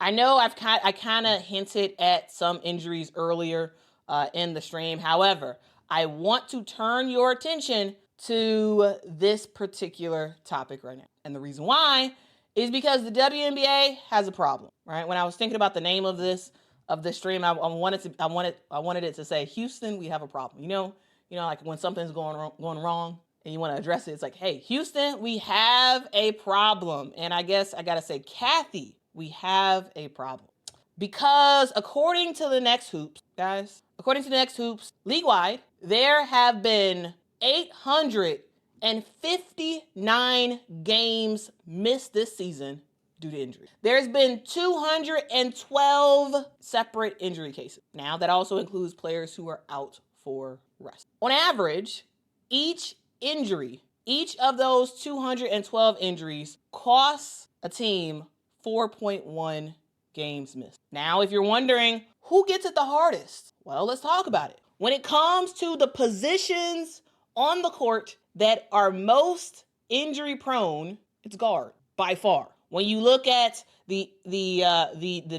I know I kind of hinted at some injuries earlier in the stream. However, I want to turn your attention to this particular topic right now. And the reason why is because the WNBA has a problem, right? When I was thinking about the name of this stream, I wanted it to say, Houston, we have a problem. You know, like when something's going wrong and you want to address it, it's like, hey, Houston, we have a problem. And I guess I got to say, Kathy, we have a problem. Because according to the Next Hoops, guys, league-wide, there have been 859 games missed this season due to injury. There's been 212 separate injury cases. Now, that also includes players who are out for rest. On average, each of those 212 injuries costs a team 4.1 games missed. Now, if you're wondering who gets it the hardest, well, let's talk about it. When it comes to the positions on the court that are most injury prone, it's guard by far. When you look at the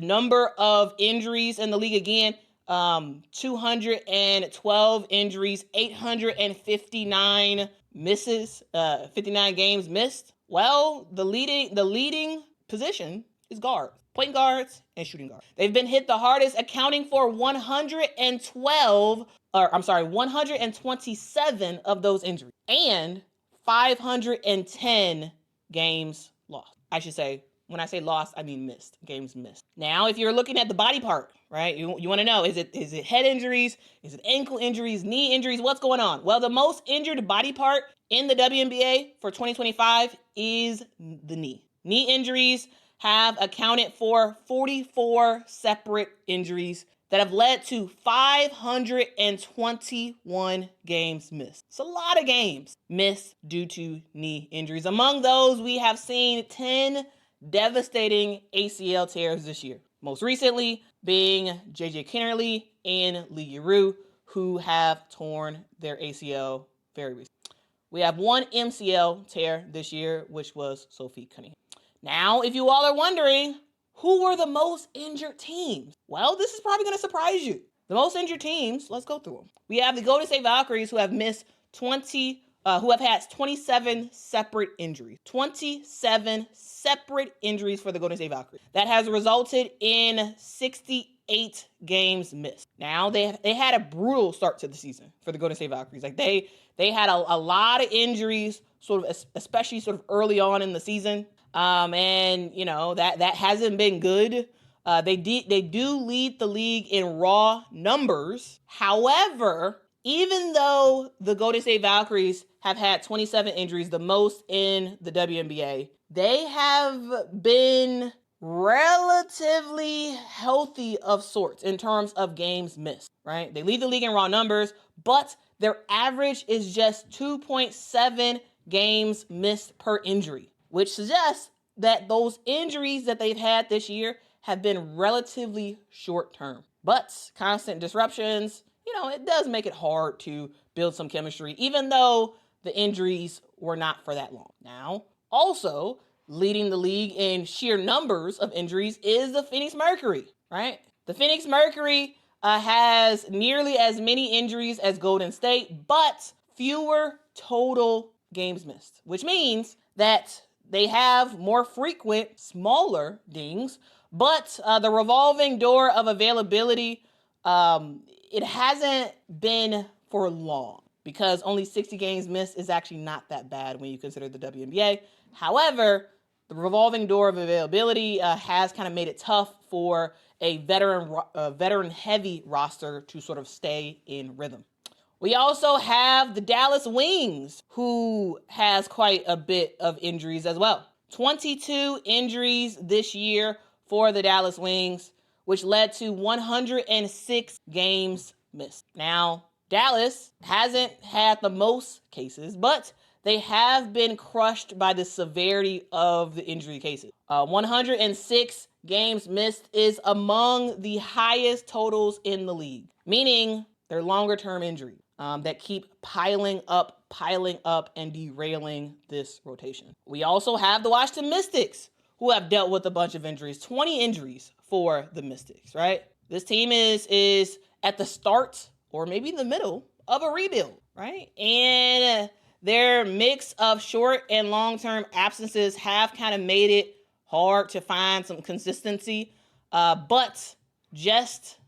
number of injuries in the league again, 212 injuries, 859 misses, 59 games missed. Well, the leading position is guard. Point guards and shooting guards. They've been hit the hardest, accounting for 127 of those injuries and 510 games lost. I should say, when I say lost, I mean missed, games missed. Now, if you're looking at the body part, right, you want to know, is it head injuries? Is it ankle injuries, knee injuries? What's going on? Well, the most injured body part in the WNBA for 2025 is the knee. Knee injuries have accounted for 44 separate injuries that have led to 521 games missed. It's a lot of games missed due to knee injuries. Among those, we have seen 10 devastating ACL tears this year. Most recently being JJ Kennerly and Lee Giroux, who have torn their ACL very recently. We have one MCL tear this year, which was Sophie Cunningham. Now, if you all are wondering, who were the most injured teams? Well, this is probably going to surprise you. The most injured teams, let's go through them. We have the Golden State Valkyries, who have missed who have had 27 separate injuries. 27 separate injuries for the Golden State Valkyries. That has resulted in 68 games missed. Now, they had a brutal start to the season for the Golden State Valkyries. Like they had a lot of injuries, especially early on in the season. And you know, that hasn't been good. They do lead the league in raw numbers. However, even though the Golden State Valkyries have had 27 injuries, the most in the WNBA, they have been relatively healthy of sorts in terms of games missed, right? They lead the league in raw numbers, but their average is just 2.7 games missed per injury, which suggests that those injuries that they've had this year have been relatively short term. But constant disruptions, it does make it hard to build some chemistry, even though the injuries were not for that long. Now, also leading the league in sheer numbers of injuries is the Phoenix Mercury, right? The Phoenix Mercury has nearly as many injuries as Golden State, but fewer total games missed, which means that they have more frequent, smaller dings, but the revolving door of availability, it hasn't been for long, because only 60 games missed is actually not that bad when you consider the WNBA. However, the revolving door of availability has kind of made it tough for a veteran-heavy roster to sort of stay in rhythm. We also have the Dallas Wings, who has quite a bit of injuries as well. 22 injuries this year for the Dallas Wings, which led to 106 games missed. Now, Dallas hasn't had the most cases, but they have been crushed by the severity of the injury cases. 106 games missed is among the highest totals in the league, meaning they're longer-term injuries that keep piling up, and derailing this rotation. We also have the Washington Mystics, who have dealt with a bunch of injuries. 20 injuries for the Mystics, right? This team is at the start or maybe the middle of a rebuild, right? And their mix of short and long-term absences have kind of made it hard to find some consistency. But just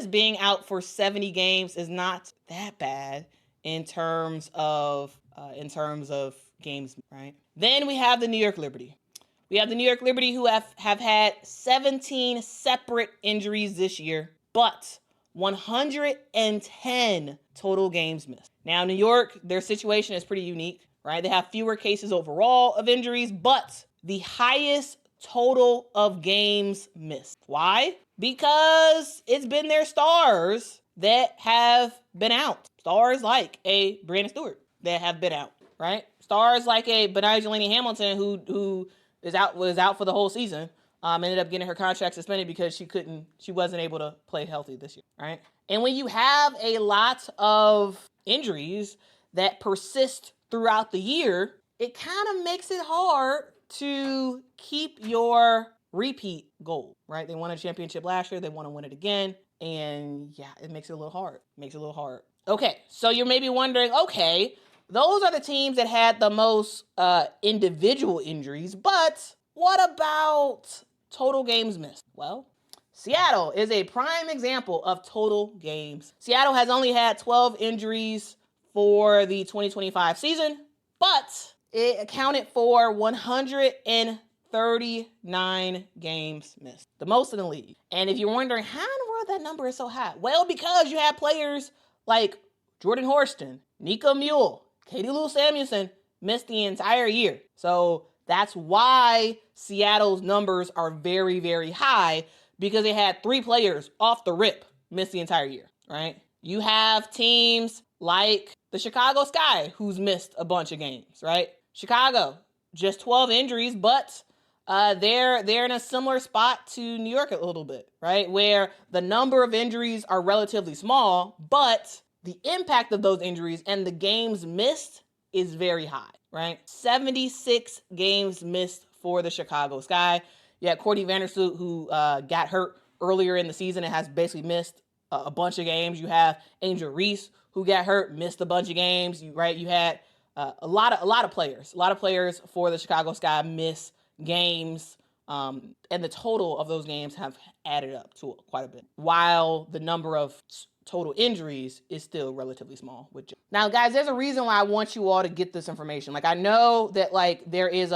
being out for 70 games is not that bad in terms of games, right? Then we have the New York Liberty. We have the New York Liberty who have had 17 separate injuries this year, but 110 total games missed. Now, New York, their situation is pretty unique, right? They have fewer cases overall of injuries, but the highest total of games missed. Why? Because it's been their stars that have been out. Stars like a Brandon Stewart that have been out, right? Stars like a Benigni Hamilton who was out for the whole season. Ended up getting her contract suspended because she wasn't able to play healthy this year, right? And when you have a lot of injuries that persist throughout the year, it kind of makes it hard to keep your repeat goal, right? They won a championship last year. They want to win it again. And yeah, it makes it a little hard. Okay, so you're maybe wondering, okay, those are the teams that had the most individual injuries, but what about total games missed? Well, Seattle is a prime example of total games. Seattle has only had 12 injuries for the 2025 season, but it accounted for 139 games missed, the most in the league. And if you're wondering how in the world that number is so high, well, because you have players like Jordan Horston, Nico Mule, Katie Lou Samuelson missed the entire year. So that's why Seattle's numbers are very, very high, because they had 3 players off the rip miss the entire year, right? You have teams like the Chicago Sky, who's missed a bunch of games, right? Chicago, just 12 injuries, but they're in a similar spot to New York a little bit, right? Where the number of injuries are relatively small, but the impact of those injuries and the games missed is very high, right? 76 games missed for the Chicago Sky. You had Courtney Vandersloot, who got hurt earlier in the season and has basically missed a bunch of games. You have Angel Reese, who got hurt, missed a bunch of games, right? You had a lot of players for the Chicago Sky miss games, and the total of those games have added up to quite a bit, while the number of total injuries is still relatively small. Now, guys, there's a reason why I want you all to get this information. Like, I know that there's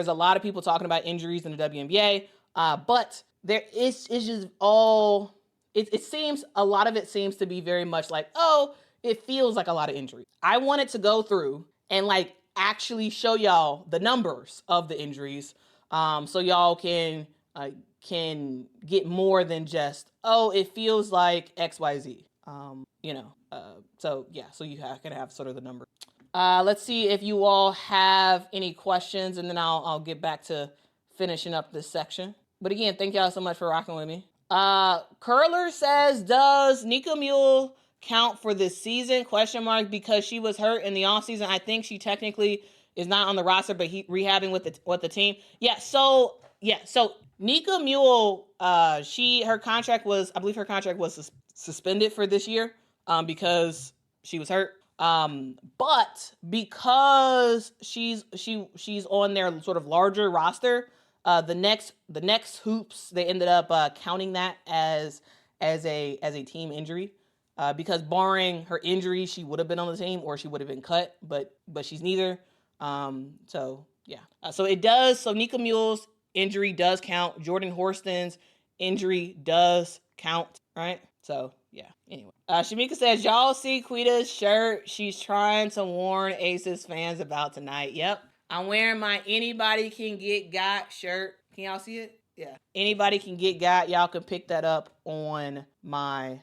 a lot of people talking about injuries in the WNBA, but it's just all it seems a lot of it seems to be very much like, oh, it feels like a lot of injury. I wanted to go through and actually show y'all the numbers of the injuries, so y'all can get more than just, oh, it feels like XYZ. So you can have sort of the number. Let's see if you all have any questions, and then I'll get back to finishing up this section. But again, thank y'all so much for rocking with me. Curler says, does Nika Mule count for this season? ? Because she was hurt in the offseason. I think she technically is not on the roster, but rehabbing with the team. So Nika Mule, her contract was suspended for this year, because she was hurt. But because she's on their sort of larger roster, the next hoops, they ended up counting that as a team injury, because barring her injury, she would have been on the team or she would have been cut, but she's neither. So it does. So Nika Mule's injury does count. Jordan Horston's injury does count, right? So yeah. Anyway, Shamika says, y'all see Quita's shirt? She's trying to warn Aces fans about tonight. Yep, I'm wearing my Anybody Can Get Got shirt. Can y'all see it? Yeah. Anybody Can Get Got. Y'all can pick that up on my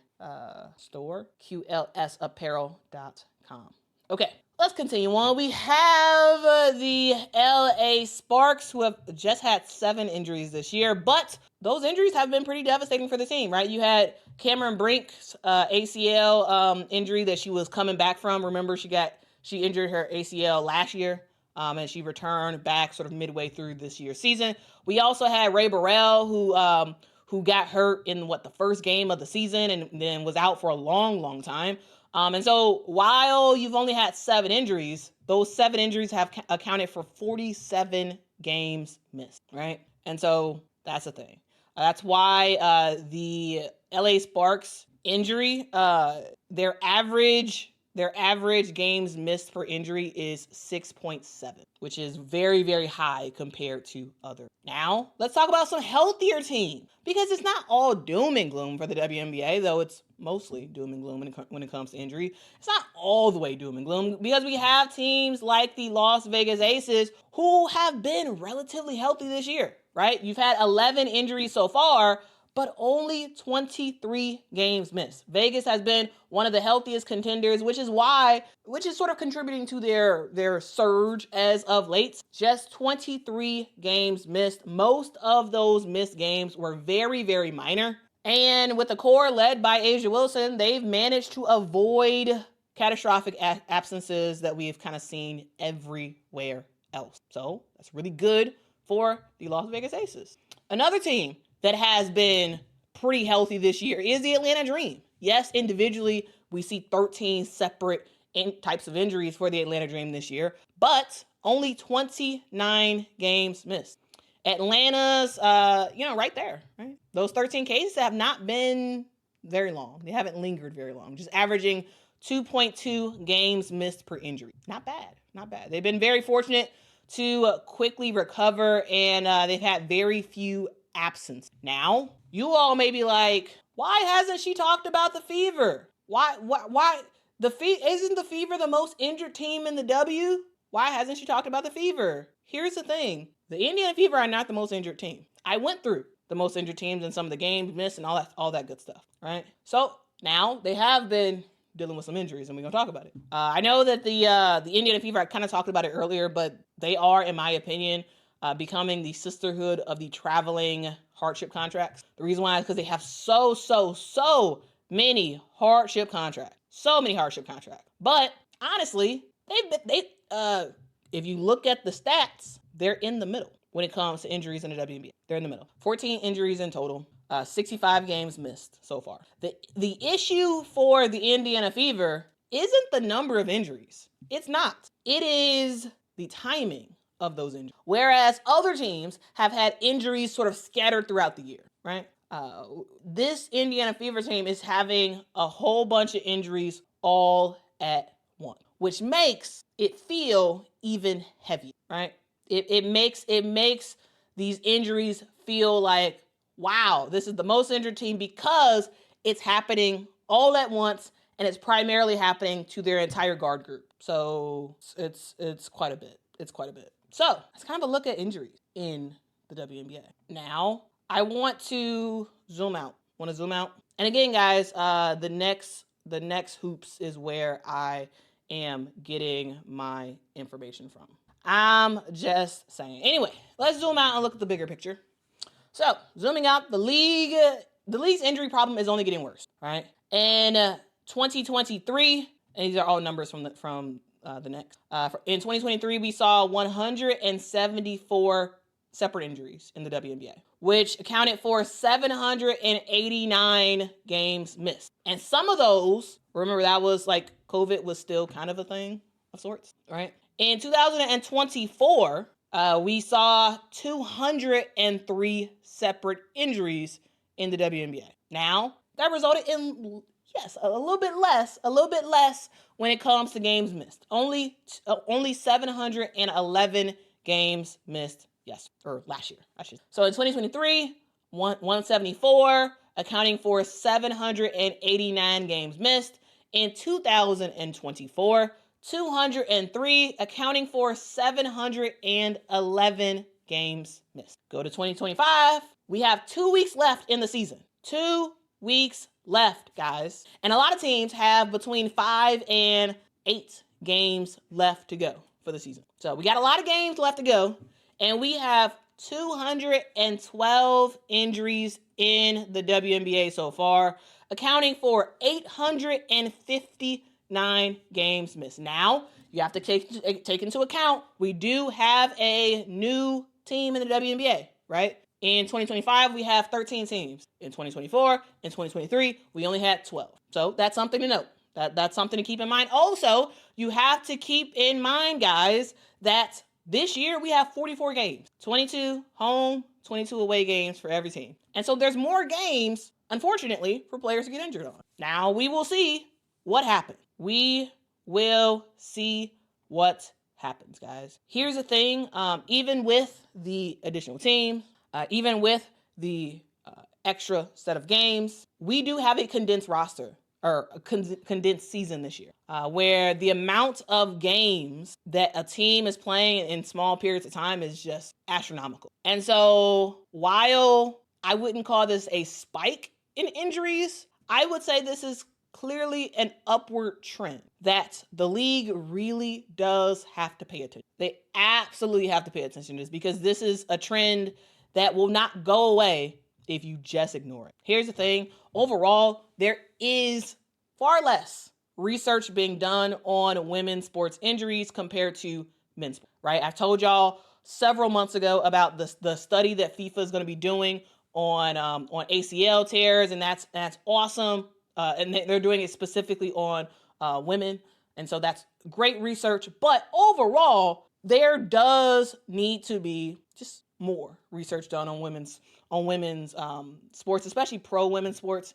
store, qlsapparel.com. Okay, let's continue on. We have the LA Sparks, who have just had 7 injuries this year, but those injuries have been pretty devastating for the team, right? You had Cameron Brink's ACL injury that she was coming back from. Remember, she injured her ACL last year. and she returned back sort of midway through this year's season. We also had Ray Burrell, who got hurt in the first game of the season and then was out for a long, long time. And so while you've only had 7 injuries, those 7 injuries have accounted for 47 games missed, right? And so that's the thing. That's why the LA Sparks injury, their average games missed per injury is 6.7, which is very, very high compared to others. Now, let's talk about some healthier teams, because it's not all doom and gloom for the WNBA, though it's mostly doom and gloom when it comes to injury. It's not all the way doom and gloom, because we have teams like the Las Vegas Aces who have been relatively healthy this year, right? You've had 11 injuries so far, but only 23 games missed. Vegas has been one of the healthiest contenders, which is sort of contributing to their surge as of late. Just 23 games missed. Most of those missed games were very, very minor. And with the core led by A'ja Wilson, they've managed to avoid catastrophic absences that we've kind of seen everywhere else. So that's really good for the Las Vegas Aces. Another team that has been pretty healthy this year is the Atlanta Dream. Yes, individually, we see 13 separate types of injuries for the Atlanta Dream this year, but only 29 games missed. Atlanta's, right there, right? Those 13 cases have not been very long. They haven't lingered very long, just averaging 2.2 games missed per injury. Not bad, not bad. They've been very fortunate to quickly recover, and they've had very few absence. Now, you all may be like, why hasn't she talked about the Fever? Why isn't the Fever the most injured team in the W? Why hasn't she talked about the Fever? Here's the thing. The Indiana Fever are not the most injured team. I went through the most injured teams and some of the games missed and all that good stuff, right? So now they have been dealing with some injuries, and we're going to talk about it. I know that the Indiana Fever, I kind of talked about it earlier, but they are, in my opinion, becoming the sisterhood of the traveling hardship contracts. The reason why is because they have so many hardship contracts. So many hardship contracts. But honestly, if you look at the stats, they're in the middle when it comes to injuries in the WNBA. They're in the middle. 14 injuries in total. 65 games missed so far. The issue for the Indiana Fever isn't the number of injuries. It's not. It is the timing of those injuries. Whereas other teams have had injuries sort of scattered throughout the year, right? This Indiana Fever team is having a whole bunch of injuries all at once, which makes it feel even heavier, right? It makes these injuries feel like, wow, this is the most injured team because it's happening all at once, and it's primarily happening to their entire guard group. So it's quite a bit. It's quite a bit. So let's kind of a look at injuries in the WNBA. Now, I want to zoom out. And again, guys, the next hoops is where I am getting my information from. I'm just saying. Anyway, let's zoom out and look at the bigger picture. So, zooming out, the league's injury problem is only getting worse, right? In 2023, and these are all numbers from the next. In 2023, we saw 174 separate injuries in the WNBA, which accounted for 789 games missed. And some of those, remember, that was like COVID was still kind of a thing of sorts, right? In 2024, we saw 203 separate injuries in the WNBA. Now, that resulted in, yes, a little bit less when it comes to games missed. Only 711 games missed last year. So in 2023, 174, accounting for 789 games missed. In 2024, 203, accounting for 711 games missed. Go to 2025, we have 2 weeks left in the season. 2 weeks left, guys. And a lot of teams have between 5 and 8 games left to go for the season. So we got a lot of games left to go, and we have 212 injuries in the WNBA so far, accounting for 859 games missed. Now, you have to take into account, we do have a new team in the WNBA, right? In 2025, we have 13 teams. In 2024, in 2023, we only had 12. So that's something to note. That's something to keep in mind. Also, you have to keep in mind, guys, that this year we have 44 games, 22 home, 22 away games for every team. And so there's more games, unfortunately, for players to get injured on. Now we will see what happens. We will see what happens, guys. Here's the thing, even with the additional team, even with the extra set of games, we do have a condensed roster or a condensed season this year, where the amount of games that a team is playing in small periods of time is just astronomical. And so while I wouldn't call this a spike in injuries, I would say this is clearly an upward trend that the league really does have to pay attention. They absolutely have to pay attention to this, because this is a trend that will not go away if you just ignore it. Here's the thing. Overall, there is far less research being done on women's sports injuries compared to men's sports, right? I told y'all several months ago about the study that FIFA is going to be doing on ACL tears, and that's awesome. And they're doing it specifically on women. And so that's great research. But overall, there does need to be just more research done on women's sports, especially pro women's sports,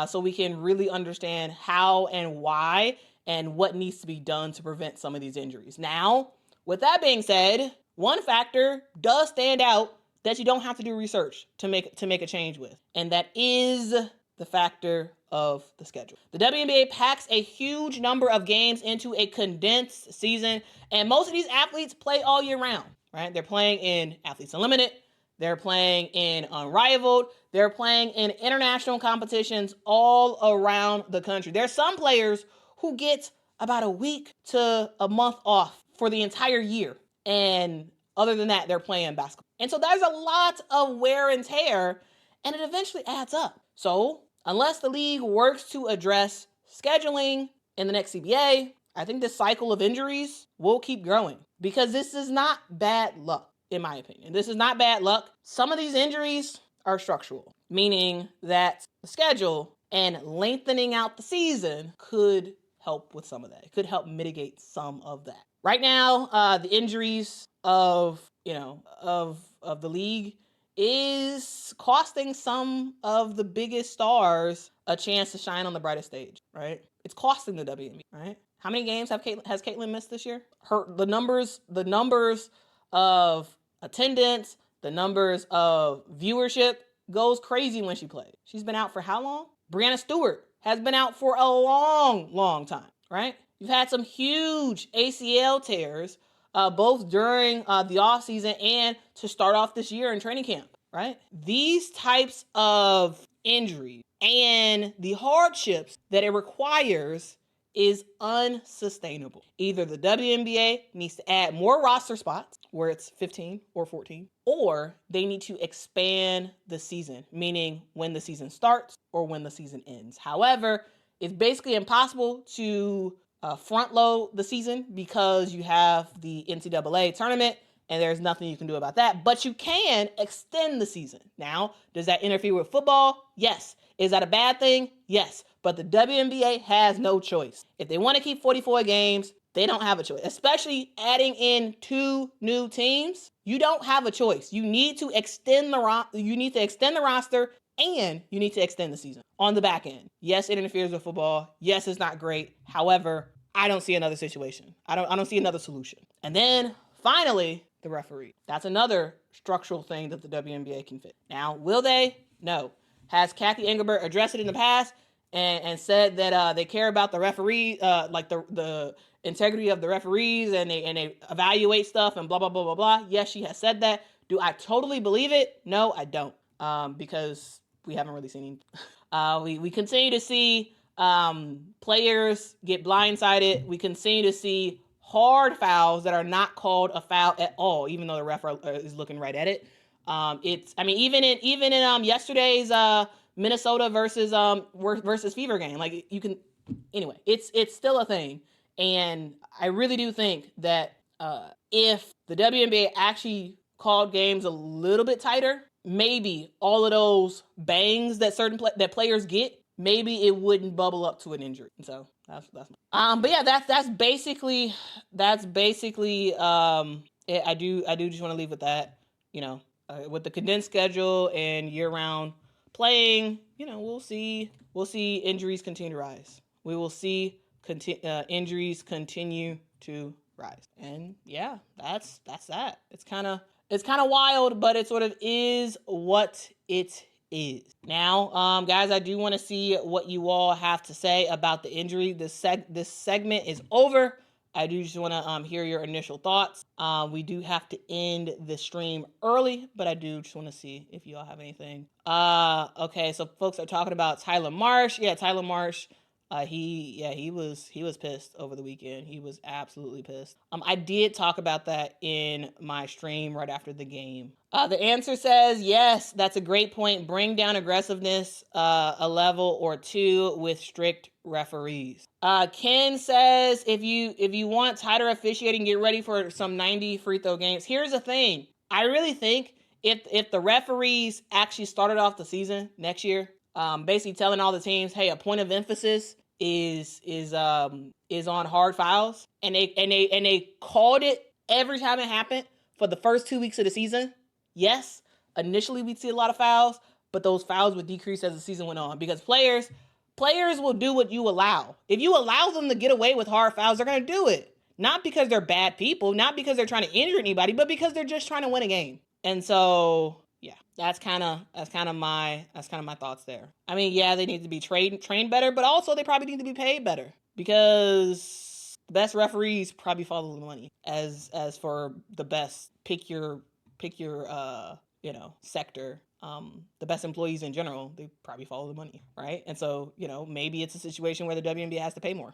so we can really understand how and why and what needs to be done to prevent some of these injuries. Now, with that being said, one factor does stand out that you don't have to do research to make a change with, and that is the factor of the schedule. The WNBA packs a huge number of games into a condensed season, and most of these athletes play all year round, right? They're playing in Athletes Unlimited, they're playing in Unrivaled, they're playing in international competitions all around the country. There's some players who get about a week to a month off for the entire year, and other than that, they're playing basketball. And so there's a lot of wear and tear, and it eventually adds up. So unless the league works to address scheduling in the next CBA, I think this cycle of injuries will keep growing, because this is not bad luck, in my opinion. This is not bad luck. Some of these injuries are structural, meaning that the schedule and lengthening out the season could help with some of that. It could help mitigate some of that. Right now, the injuries of the league is costing some of the biggest stars a chance to shine on the brightest stage, right? It's costing the WNBA, right? How many games has Caitlin missed this year? The numbers of attendance, the numbers of viewership goes crazy when she plays. She's been out for how long? Breanna Stewart has been out for a long, long time, right? You've had some huge ACL tears, both during the offseason and to start off this year in training camp, right? These types of injuries and the hardships that it requires is unsustainable. Either the WNBA needs to add more roster spots, where it's 15 or 14, or they need to expand the season, meaning when the season starts or when the season ends. However, it's basically impossible to front load the season, because you have the NCAA tournament and there's nothing you can do about that. But you can extend the season. Now, does that interfere with football? Yes. Is that a bad thing? Yes. But the WNBA has no choice. If they want to keep 44 games, they don't have a choice. Especially adding in 2 new teams, you don't have a choice. You need to extend the roster, and you need to extend the season on the back end. Yes, it interferes with football. Yes, it's not great. However, I don't see another situation. I don't see another solution. And then finally, the referee. That's another structural thing that the WNBA can fix. Now, will they? No. Has Kathy Engelbert addressed it in the past and said that they care about the referee, like the integrity of the referees, and they evaluate stuff and blah, blah, blah, blah, blah. Yes, she has said that. Do I totally believe it? No, I don't. Because we haven't really seen we continue to see players get blindsided. We continue to see hard fouls that are not called a foul at all, even though the ref is looking right at it. Even in yesterday's Minnesota versus Fever game, like you can, anyway, it's still a thing. And I really do think that if the WNBA actually called games a little bit tighter, maybe all of those bangs that that players get, maybe it wouldn't bubble up to an injury. So that's but yeah, that's basically it. I do just want to leave with that. With the condensed schedule and year-round playing, we'll see injuries continue to rise. We will see injuries continue to rise. And yeah, that's that. It's kind of wild, but it sort of is what it is. Now, guys, I do want to see what you all have to say about the injury. This segment is over. I do just want to hear your initial thoughts. We do have to end the stream early, but I do just want to see if you all have anything. Okay, so folks are talking about Tyler Marsh. Yeah, Tyler Marsh. He was pissed over the weekend. He was absolutely pissed. I did talk about that in my stream right after the game. The answer says yes. That's a great point. Bring down aggressiveness a level or two with strict referees. Ken says if you want tighter officiating, get ready for some 90 free throw games. Here's the thing. I really think if the referees actually started off the season next year, basically telling all the teams, hey, a point of emphasis is on hard fouls, and they called it every time it happened for the first 2 weeks of the season. Yes, initially we'd see a lot of fouls, but those fouls would decrease as the season went on because players will do what you allow. If you allow them to get away with hard fouls, they're going to do it. Not because they're bad people, not because they're trying to injure anybody, but because they're just trying to win a game. And so, yeah, that's kind of my thoughts there. I mean, yeah, they need to be trained better, but also they probably need to be paid better because the best referees probably follow the money. As for the best, pick your sector. The best employees in general, they probably follow the money, right? And so, maybe it's a situation where the WNBA has to pay more.